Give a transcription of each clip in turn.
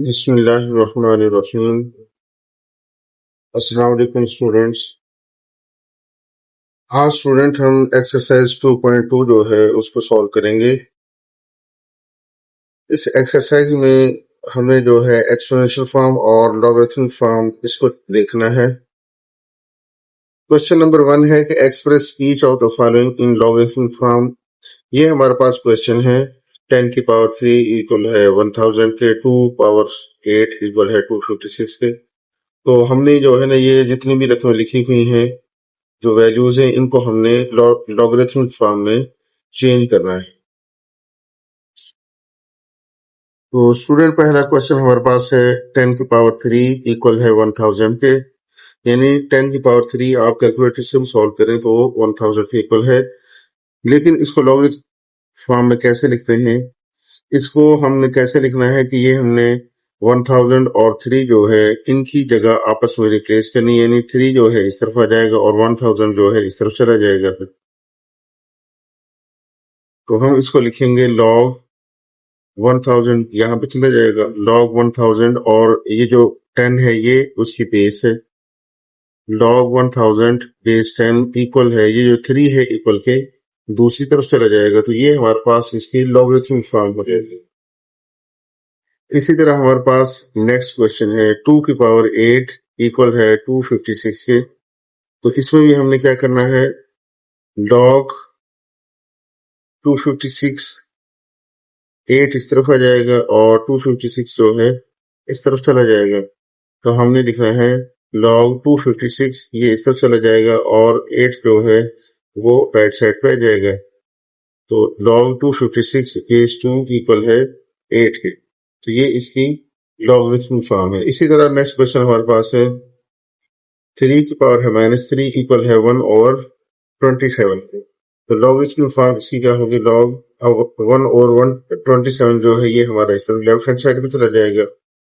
बिस्मिल्लाहिर्रहमानिर्रहीम। अस्सलाम वालेकुम स्टूडेंट्स। आज स्टूडेंट हम एक्सरसाइज 2.2 जो है उसको सॉल्व करेंगे। इस एक्सरसाइज में हमें जो है एक्सपोनेंशियल फॉर्म और लॉगरिथमिक फॉर्म इसको देखना है। क्वेश्चन नंबर 1 है कि express each of the following in logarithmic form. ये हमारे पास क्वेश्चन है। 10 की पावर 3 इक्वल है 1000 के, 2 पावर 8 इक्वल है 256 के। तो हमने जो है ना ये जितनी भी रकमें लिखी हुई हैं, जो वैल्यूज हैं, इनको हमने लॉगरिथमिक फॉर्म में चेंज करना है। तो स्टूडेंट पहला क्वेश्चन हमारे पास है 10 की पावर 3 इक्वल है 1000 के, यानी 10 की पावर 3 आप कैलकुलेटर से सॉल्व करें तो 1000 के इक्वल है। लेकिन इसको लॉगरिथमिक फॉर्म में कैसे लिखते हैं? इसको हमने कैसे लिखना है कि ये हमने 1000 और 3 जो है इनकी जगह आपस में रिप्लेस करनी, यानी 3 जो है इस तरफ आ जाएगा और 1000 जो है इस तरफ चला जाएगा। तो हम इसको लिखेंगे log 1000, यहाँ पे चला जाएगा log 1000, और ये जो 10 है ये उसकी बेस है। log 1000 बेस 10 इक्वल है, ये जो 3 है इक्वल के दूसरी तरफ चला जाएगा। तो ये हमारे पास इसकी लॉगरिथमिक फॉर्म हो जाएगी। इसी तरह हमारे पास नेक्स्ट क्वेश्चन है 2 की पावर 8 इक्वल है 256 के। तो इसमें भी हमने क्या करना है, log 256 8 इस तरफ आ जाएगा और 256 जो है इस तरफ चला जाएगा। तो हमने लिखना है log 256, ये इस तरफ चला जाएगा और 8 जो है वो राइट साइड पे आ जाएगा। तो log 256 बेस 2 इक्वल है 8 के। तो ये इसकी लॉगरिथमिक फॉर्म है। इसी तरह नेक्स्ट क्वेश्चन हमारे पास है 3 की पावर है -3 इक्वल है 1/27 के। तो लॉगरिथमिक फॉर्म इसकी क्या होगी, log 1/127 जो है ये हमारा इस तरफ लेफ्ट हैंड साइड पे चला जाएगा,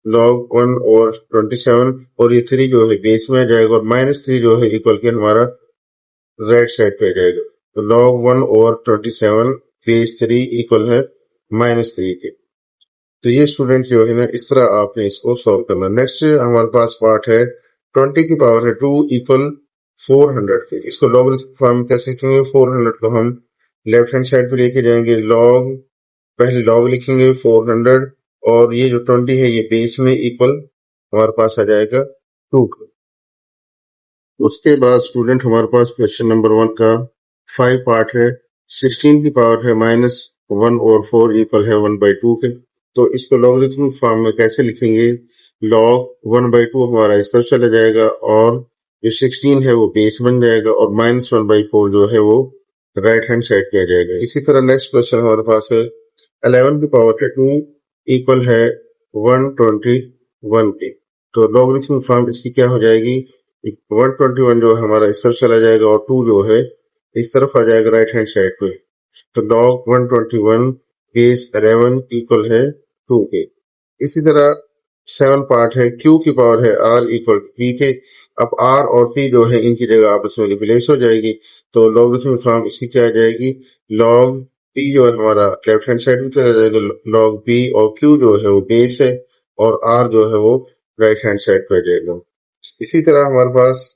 log 1/27, और ये 3 जो है बेस में आ जाएगा और -3 जो है इक्वल के हमारा राइट साइड पे आ जाएगा। तो log 1/27 बेस 3 इक्वल है -3 के। तो ये स्टूडेंट जो है ना इस तरह आपने इसको सॉल्व करना। नेक्स्ट हमारे पास पार्ट है 20 की पावर है 2 इक्वल 400 के। इसको लॉगरिथमिक फॉर्म कैसे लिखेंगे? 400 को हम लेफ्ट हैंड साइड पे लेके जाएंगे, log पहले log लिखेंगे 400, और ये जो 20 है ये बेस में इक्वल हमारे पास आ जाएगा 2 का। उसके बाद स्टूडेंट हमारे पास क्वेश्चन नंबर 1 का 5 पार्ट है। 16 की पावर है -1 और 4 इक्वल है 1/2 के। तो इसको लॉगरिथमिक फॉर्म में कैसे लिखेंगे? log 1/2 हमारा इस तरफ चला जाएगा और जो 16 है वो बेस बन जाएगा और -1/4 जो है वो राइट हैंड साइड पे आ जाएगा। इसी तरह नेक्स्ट क्वेश्चन हमारे पास है 11 की पावर है 2 इक्वल है 121 के। तो लॉगरिथमिक फॉर्म इसकी क्या हो जाएगी? 121 जो है हमारा इस तरफ चला जाएगा और 2 जो है इस तरफ आ जाएगा राइट हैंड साइड पे। तो log 121 बेस 11 इक्वल है 2 के। इसी तरह 7 पार्ट है, Q की पावर है R इक्वल P के। अब R और P जो है इनकी जगह आपस में रिप्लेस हो जाएगी। तो लॉगरिथमिक फॉर्म इसकी क्या आ जाएगी? log P जो है हमारा लेफ्ट हैंड साइड में चला जाएगा, log P, और Q जो है वो बेस है और R जो है वो राइट हैंड साइड पे आ जाएगा। इसी तरह हमारे पास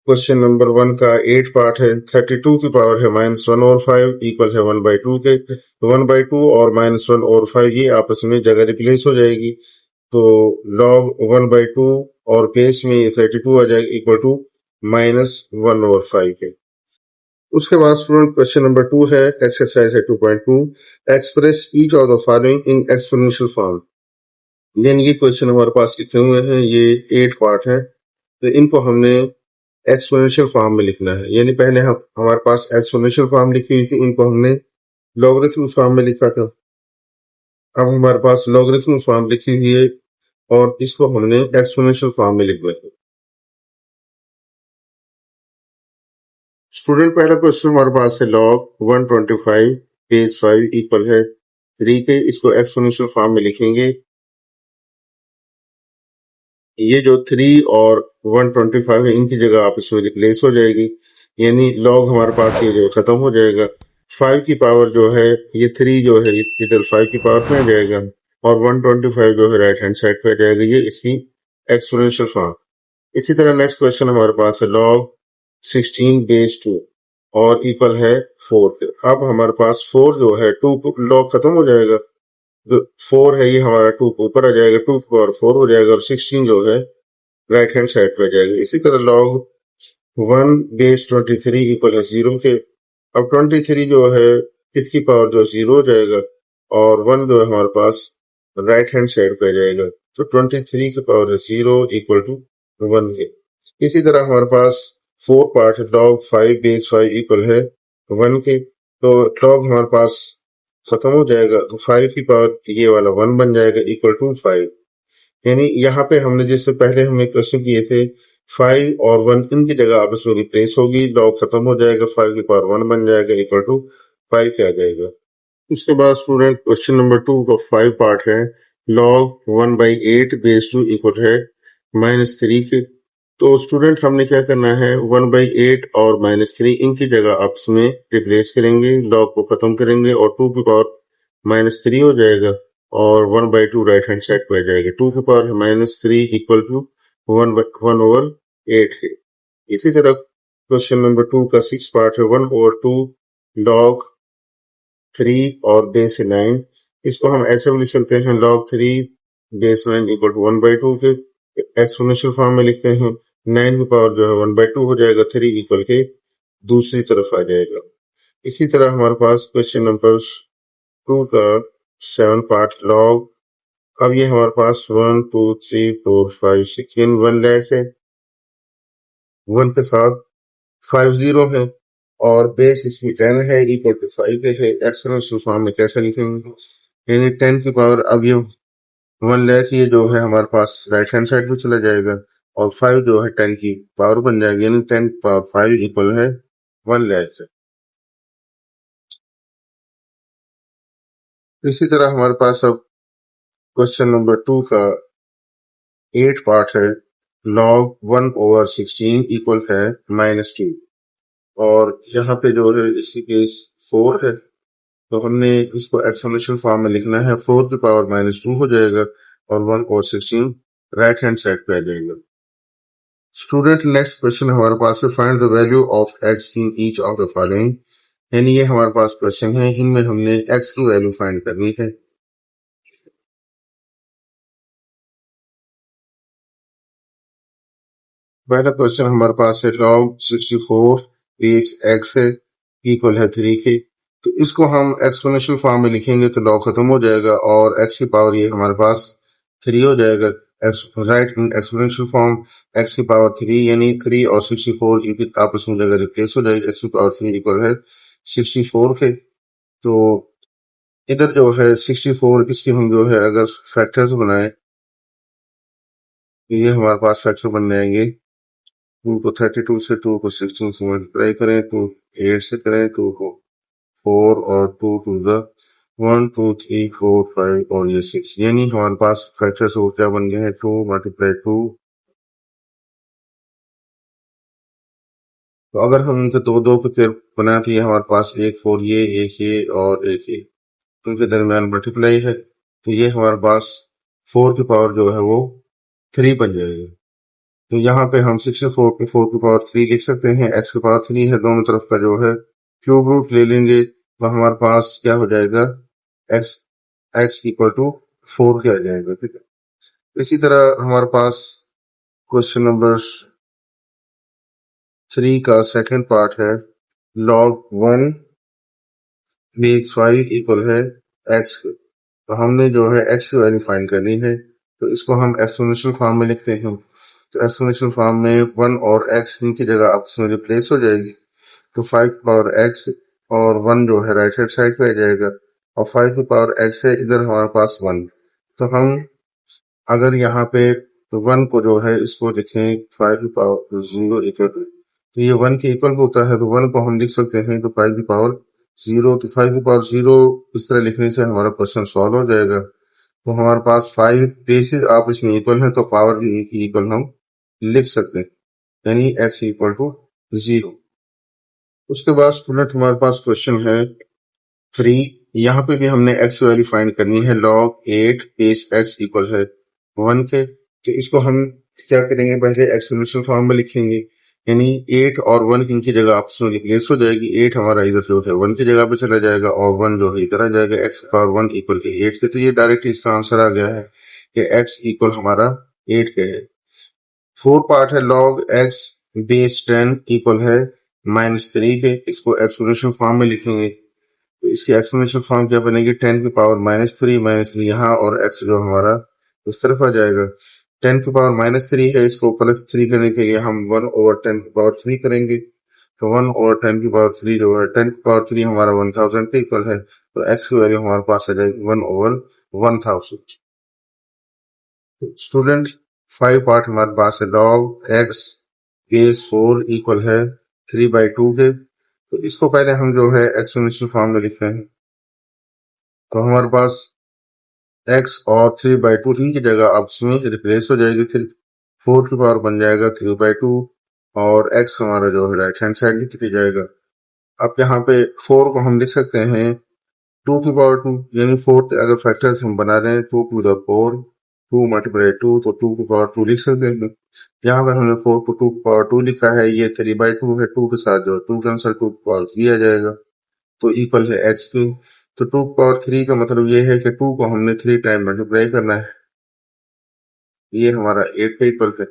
क्वेश्चन नंबर 1 का 8 पार्ट है। 32 की पावर है -1 और 5 इक्वल है 1/2 के। 1/2 और -1 और 5 ये आपस में जगह रिप्लेस हो जाएगी। तो log 1/2 और बेस में 32 आ जाएगा इक्वल टू -1 और 5 के। उसके बाद स्टूडेंट क्वेश्चन नंबर 2 है, एक्सरसाइज है 2.2, express each of the following in exponential form. यानी ये क्वेश्चन हमारे पास लिखे हुए हैं, ये 8 पार्ट है। तो इनको हमने एक्सपोनेंशियल फॉर्म में लिखना है। यानी पहले हमारे पास एक्सपोनेंशियल फॉर्म लिखी हुई थी, इनको हमने लॉगरिथमिक फॉर्म में लिखा था। अब हमारे पास लॉगरिथमिक फॉर्म लिखी हुई है और इसको हमने एक्सपोनेंशियल फॉर्म में लिखना है। स्टूडेंट पहला क्वेश्चन हमारे पास है log 125 बेस 5 इक्वल है 3 के। इसको एक्सपोनेंशियल फॉर्म में लिखेंगे। ये जो 3 और 125 है इनकी जगह आपस में रिप्लेस हो जाएगी, यानी log हमारे पास ये जो खत्म हो जाएगा। 5 की पावर जो है ये 3 जो है इधर 5 की पावर में आ जाएगा और 125 जो है राइट हैंड साइड पे आ जाएगा। ये इसकी एक्सपोनेंशियल फॉर्म। इसी तरह नेक्स्ट क्वेश्चन हमारे पास है log 16 बेस 2 और इक्वल है 4 के। अब हमारे पास 4 जो है 2 log खत्म हो जाएगा, जो 4 है ये हमारा 2 के ऊपर आ जाएगा, 2 की पावर 4 हो जाएगा और 16 जो है राइट हैंड साइड पे आ जाएगा। इसी तरह log 1 बेस 23 इक्वल है 0 के। अब 23 जो है इसकी पावर जो 0 हो जाएगा और 1 जो है हमारे पास राइट हैंड साइड पे आ जाएगा। तो 23 की पावर है 0 इक्वल टू 1 के। इसी तरह हमारे पास 4 पार्ट है, log 5 बेस 5 इक्वल है 1 के। तो log हमारे पास खत्म हो जाएगा तो 5 की पावर ये वाला 1 बन जाएगा इक्वल टू 5। यानी यहाँ पे हमने जैसे पहले हमने क्वेश्चन किए थे 5 और 1 इनकी जगह आपस में रिप्लेस होगी, log खत्म हो जाएगा, 5 की पावर 1 बन जाएगा इक्वल टू 5 के आ जाएगा। उसके बाद स्टूडेंट क्वेश्चन नंबर 2 का 5 पार्ट है, log 1/8 बेस 2 इक्वल है -3 के। तो स्टूडेंट हमने क्या करना है, 1/8 और -3 इनकी जगह आपस में रिप्लेस करेंगे, log को खत्म करेंगे और 2 की पावर -3 हो जाएगा और 1/2 राइट हैंड साइड पे आ जाएगा। 2 की पावर -3 इक्वल टू 1/8 है। इसी तरह क्वेश्चन नंबर 2 का 6 पार्ट है, 1/2 log 3 और बेस 9। इसको हम ऐसे भी लिख सकते हैं, log 3 बेस 9 इक्वल टू 1/2 के एक्सपोनेंशियल फॉर्म में लिखते हैं। 9 की पावर जो है 1/2 हो जाएगा, 3 इक्वल के दूसरी तरफ आ जाएगा। इसी तरह हमारे पास क्वेश्चन नंबर 2 का 7 पार्ट log, अब ये हमारे पास 1 2 3 4 5 6 यानी 1 लाख है, 1 के साथ 5 जीरो है और बेस इसकी 10 है इक्वल टू 5 के है। एक्सपोनेंशियल फॉर्म में कैसे लिखेंगे, यानी 10 की पावर, अब ये 1 लाख ये जो है हमारे पास राइट हैंड साइड पे चला जाएगा और 5 जो है 10 की पावर बन जाएगी, यानी 10 पावर 5 इक्वल है 1 लाख। इसी तरह हमारे पास अब क्वेश्चन नंबर 2 का 8 पार्ट है, log 1/16 इक्वल है -2 और यहाँ पे जो है इसकी केस 4 है, तो हमने इसको एक्सपोनेंशियल फॉर्म में लिखना है। 4 की पावर -2 हो जाएगा और 1/16 राइट हैंड साइड पे आ जाएगा। स्टूडेंट नेक्स्ट क्वेश्चन हमारे पास है, find the value of x in each of the following. यानी ये हमारे पास क्वेश्चन है, इनमें हमने x की वैल्यू फाइंड करनी है। पहला क्वेश्चन हमारे पास है, log 64 बेस x है इक्वल है 3 के। तो इसको हम एक्सपोनेंशियल फॉर्म में लिखेंगे तो log खत्म हो जाएगा और x की पावर ये हमारे पास 3 हो जाएगा। राइट एक्सपोनेंशियल फॉर्म x की पावर 3 यानी 3 और 64 इनकी आपस में जगह रिप्लेस हो जाएगी। x की पावर 3 इक्वल है 64 के। तो इधर जो है 64 इसकी हम जो है अगर फैक्टर्स बनाए तो ये हमारे पास फैक्टर बन जाएंगे। 2 को 32 से, 2 को 16 से मल्टीप्लाई करें, 2 8 से करें, 2 को 4 और 2 टू द 1 2 3 4 5 और ये 6, यानी हमारे पास फैक्टर्स वो क्या बन गए हैं, 2 मल्टीप्लाई 2। तो अगर हम इनके दो दो के पेयर बनाए तो ये हमारे पास एक 4 ये, एक ये और एक ये, उनके दरमियान मल्टीप्लाई है तो ये हमारे पास 4 की पावर जो है वो 3 बन जाएगी। तो यहाँ पे हम 64 के 4 की पावर 3 लिख सकते हैं। x की पावर 3 है, दोनों तरफ का जो है क्यूब रूट ले लेंगे तो हमारे पास क्या हो जाएगा, x x इक्वल टू 4 के आ जाएगा। ठीक है। इसी तरह हमारे पास क्वेश्चन नंबर 3 का सेकंड पार्ट है, log 1 बेस 5 इक्वल है x। तो हमने जो है x की वैल्यू फाइंड करनी है तो इसको हम एक्सपोनेंशियल फॉर्म में लिखते हैं। तो एक्सपोनेंशियल फॉर्म में 1 और x इनकी जगह आपस में रिप्लेस हो जाएगी तो 5 की पावर x और 1 जो है राइट हैंड साइड पे आ जाएगा और 5 की पावर x है, इधर हमारे पास 1। तो हम अगर यहाँ पे तो 1 को जो है इसको लिखें 5 की पावर 0 इक्वल टू, तो ये 1 के इक्वल होता है तो 1 को हम लिख सकते हैं तो 5 की पावर 0। तो 5 की पावर 0 इस तरह लिखने से हमारा क्वेश्चन सॉल्व हो जाएगा। तो हमारे पास 5 बेसिस आपस में इक्वल है तो पावर भी इक्वल हम लिख सकते हैं, यानी x इक्वल टू 0। उसके बाद स्टूडेंट हमारे पास क्वेश्चन है 3 यहाँ पे भी हमने x वैल्यू फाइंड करनी है log 8 बेस x इक्वल है 1 के। तो इसको हम क्या करेंगे, पहले एक्सपोनेंशियल फॉर्म में लिखेंगे, यानी 8 और 1 इनकी जगह आपस में रिप्लेस हो जाएगी। 8 हमारा इधर जो है 1 की जगह पे चला जाएगा और 1 जो है इधर आ जाएगा। x पावर 1 इक्वल के 8 के। तो ये डायरेक्ट इसका आंसर आ गया है कि x इक्वल हमारा 8 के है। फोर्थ पार्ट है log x बेस 10 इक्वल है -3 के। इसको एक्सपोनेंशियल फॉर्म में लिखेंगे, तो इसकी एक्सपोनेंशियल फॉर्म क्या बनेगी, 10 की पावर -3 यहाँ और x जो हमारा इस तरफ आ जाएगा। 10 की पावर -3 है, इसको +3 करने के लिए हम 1/10 की पावर 3 करेंगे। तो 1/10 की पावर 3 जो है 10 की पावर 3 हमारा 1000 के इक्वल है। तो x की वैल्यू हमारे पास आ जाएगी 1/1000। स्टूडेंट 5 पार्ट हमारे पास है log x बेस 4 इक्वल है 3/2 के। तो इसको पहले हम जो है एक्सपोनेंशियल फॉर्म में लिखते हैं। तो हमारे पास x और 3/2 की जगह आपस में रिप्लेस हो जाएगी। 4 की पावर बन जाएगा 3/2 और x हमारा जो है राइट हैंड साइड लिख दिया जाएगा। अब यहाँ पे 4 को हम लिख सकते हैं 2 की पावर 2, यानी 4 के अगर फैक्टर्स हम बना रहे हैं 2 टू द 4, 2 मल्टीप्लाई 2, तो 2 की पावर 2 लिख सकते हैं। यहाँ पर हमने 4 को 2 की पावर 2 लिखा है, ये 3/2 है। 2 के साथ जो 2 कैंसिल 2 की पावर 3 आ जाएगा, तो इक्वल है x के। तो 2 की पावर 3 का मतलब ये है कि 2 को हमने 3 टाइम मल्टीप्लाई करना है, ये हमारा 8 के इक्वल है।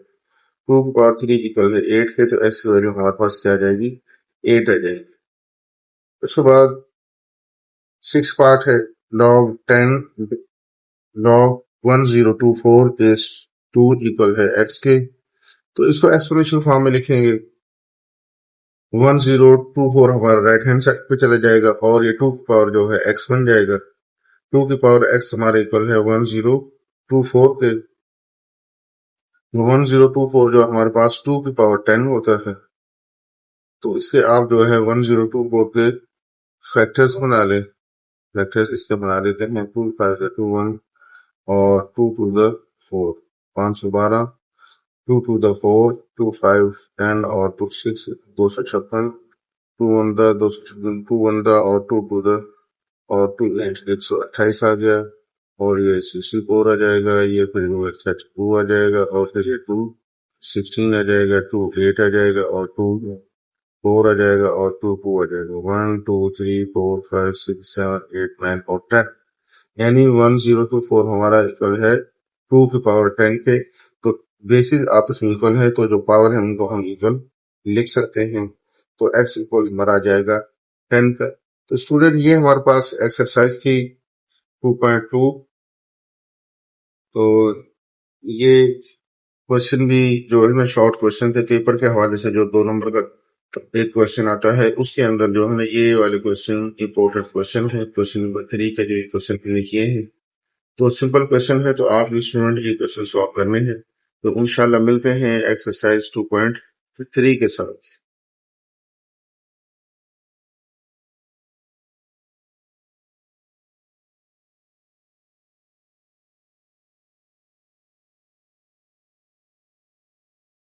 2 की पावर 3 इक्वल है 8 के, तो x की वैल्यू हमारे पास क्या आ जाएगी, 8 आ जाएगी। उसके बाद 6 पार्ट है log 1024 बेस 2 इक्वल है x के। तो इसको एक्सपोनेंशियल फॉर्म में लिखेंगे। 1024 हमारा राइट हैंड साइड पे चला जाएगा और ये 2 की पावर जो है x बन जाएगा। 2 की पावर x हमारा इक्वल है 1024 के। 1024 जो हमारे पास 2 की पावर 10 होता है, तो इसके आप जो है 1024 के फैक्टर्स बना लें। फैक्टर्स इसके बना देते हैं 2 5 2 1 और 2 टू द 4 512, 2 टू द 4 2 5 10 और 2 6 256, 2 1 द 256, 2 1 द और 2 टू द और 2 8 128 आ गया, और ये 64 आ जाएगा, ये फिर 32 आ जाएगा, और फिर ये 2 16 आ जाएगा, 2 8 आ जाएगा, और 2 4 आ जाएगा, और 2 2 आ जाएगा। 1 2 3 4 5 6 7 8 9 और 10, यानी 1024 हमारा इक्वल है 2 की पावर 10 के। तो बेसिस आपस में इक्वल है, तो जो पावर है उनको हम इक्वल लिख सकते हैं। तो x इक्वल हमारा आ जाएगा 10 का। तो स्टूडेंट ये हमारे पास एक्सरसाइज थी 2.2। तो ये क्वेश्चन भी जो है ना शॉर्ट क्वेश्चन थे पेपर के हवाले से। जो 2 नंबर का एक क्वेश्चन आता है उसके अंदर जो है ना ये वाले क्वेश्चन इंपॉर्टेंट क्वेश्चन है। क्वेश्चन नंबर 3 का जो क्वेश्चन हमने किए हैं, तो सिंपल क्वेश्चन है, तो आप स्टूडेंट ये क्वेश्चन सॉल्व करने हैं। तो इंशाल्लाह मिलते हैं एक्सरसाइज 2.3 के साथ।